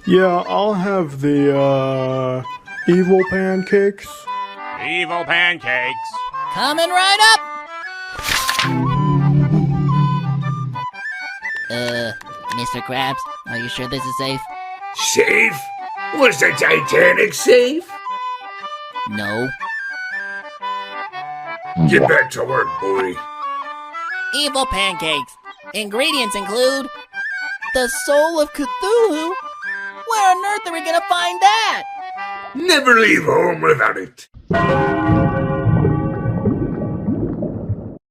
Yeah, I'll have the, evil pancakes. Evil pancakes. Coming right up! Mr. Krabs, are you sure this is safe? Safe? Was the Titanic safe? No. Get back to work, boy. Evil pancakes. Ingredients include the soul of Cthulhu. Where on earth are we gonna find that? Never leave home without it.